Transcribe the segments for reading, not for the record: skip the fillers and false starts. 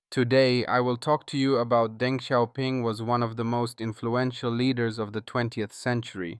Today, I will talk to you about Deng Xiaoping was one of the most influential leaders of the 20th century.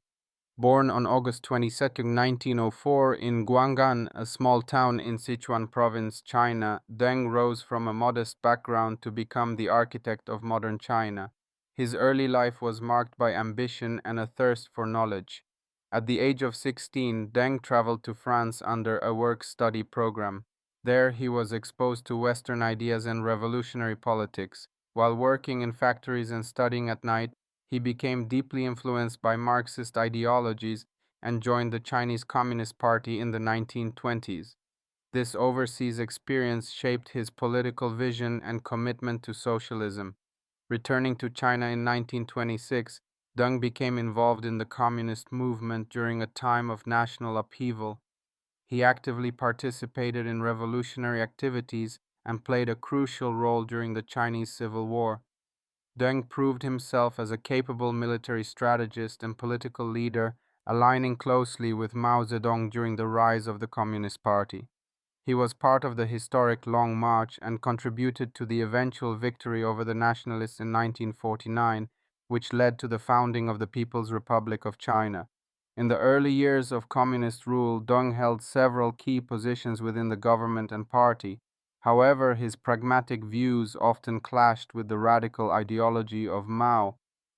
Born on August 22, 1904 in Guang'an, a small town in Sichuan province, China, Deng rose from a modest background to become the architect of modern China. His early life was marked by ambition and a thirst for knowledge. At the age of 16, Deng traveled to France under a work-study program. There, he was exposed to Western ideas and revolutionary politics. While working in factories and studying at night, he became deeply influenced by Marxist ideologies and joined the Chinese Communist Party in the 1920s. This overseas experience shaped his political vision and commitment to socialism. Returning to China in 1926, Deng became involved in the communist movement during a time of national upheaval. He actively participated in revolutionary activities and played a crucial role during the Chinese Civil War. Deng proved himself as a capable military strategist and political leader, aligning closely with Mao Zedong during the rise of the Communist Party. He was part of the historic Long March and contributed to the eventual victory over the nationalists in 1949, which led to the founding of the People's Republic of China. In the early years of communist rule, Deng held several key positions within the government and party. However, his pragmatic views often clashed with the radical ideology of Mao.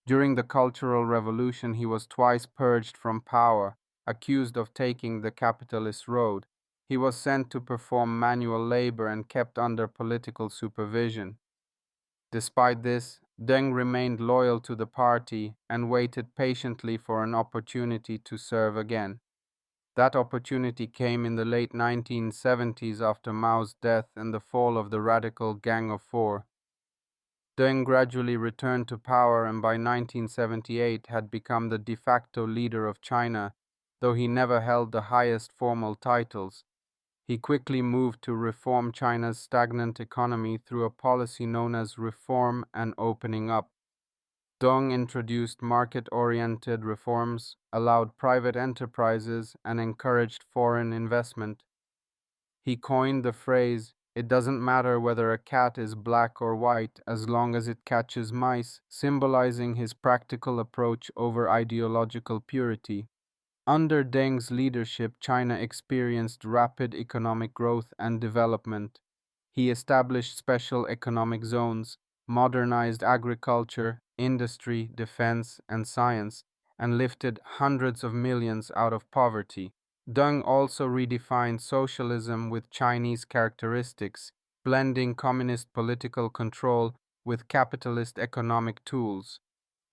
During the Cultural Revolution, he was twice purged from power, accused of taking the capitalist road. He was sent to perform manual labor and kept under political supervision. Despite this, Deng remained loyal to the party and waited patiently for an opportunity to serve again. That opportunity came in the late 1970s after Mao's death and the fall of the radical Gang of Four. Deng gradually returned to power and by 1978 had become the de facto leader of China, though he never held the highest formal titles. He quickly moved to reform China's stagnant economy through a policy known as reform and opening up. Deng introduced market-oriented reforms, allowed private enterprises, and encouraged foreign investment. He coined the phrase, "It doesn't matter whether a cat is black or white as long as it catches mice," symbolizing his practical approach over ideological purity. Under Deng's leadership, China experienced rapid economic growth and development. He established special economic zones, modernized agriculture, industry, defense, and science, and lifted hundreds of millions out of poverty. Deng also redefined socialism with Chinese characteristics, blending communist political control with capitalist economic tools.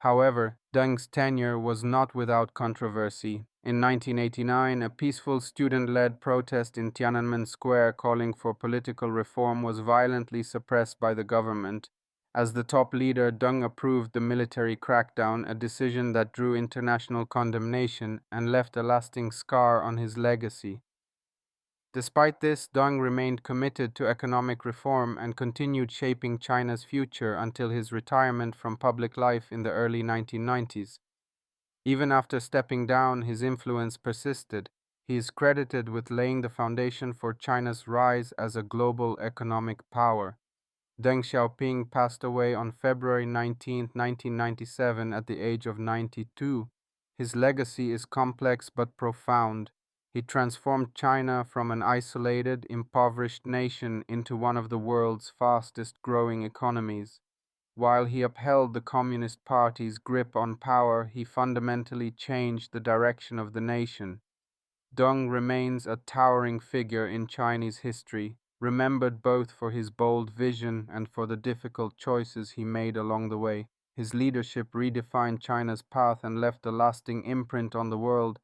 However, Deng's tenure was not without controversy. In 1989, a peaceful student-led protest in Tiananmen Square calling for political reform was violently suppressed by the government. As the top leader, Deng approved the military crackdown, a decision that drew international condemnation and left a lasting scar on his legacy. Despite this, Deng remained committed to economic reform and continued shaping China's future until his retirement from public life in the early 1990s. Even after stepping down, his influence persisted. He is credited with laying the foundation for China's rise as a global economic power. Deng Xiaoping passed away on February 19, 1997 at the age of 92. His legacy is complex but profound. He transformed China from an isolated, impoverished nation into one of the world's fastest growing economies. While he upheld the Communist Party's grip on power, he fundamentally changed the direction of the nation. Deng remains a towering figure in Chinese history, remembered both for his bold vision and for the difficult choices he made along the way. His leadership redefined China's path and left a lasting imprint on the world,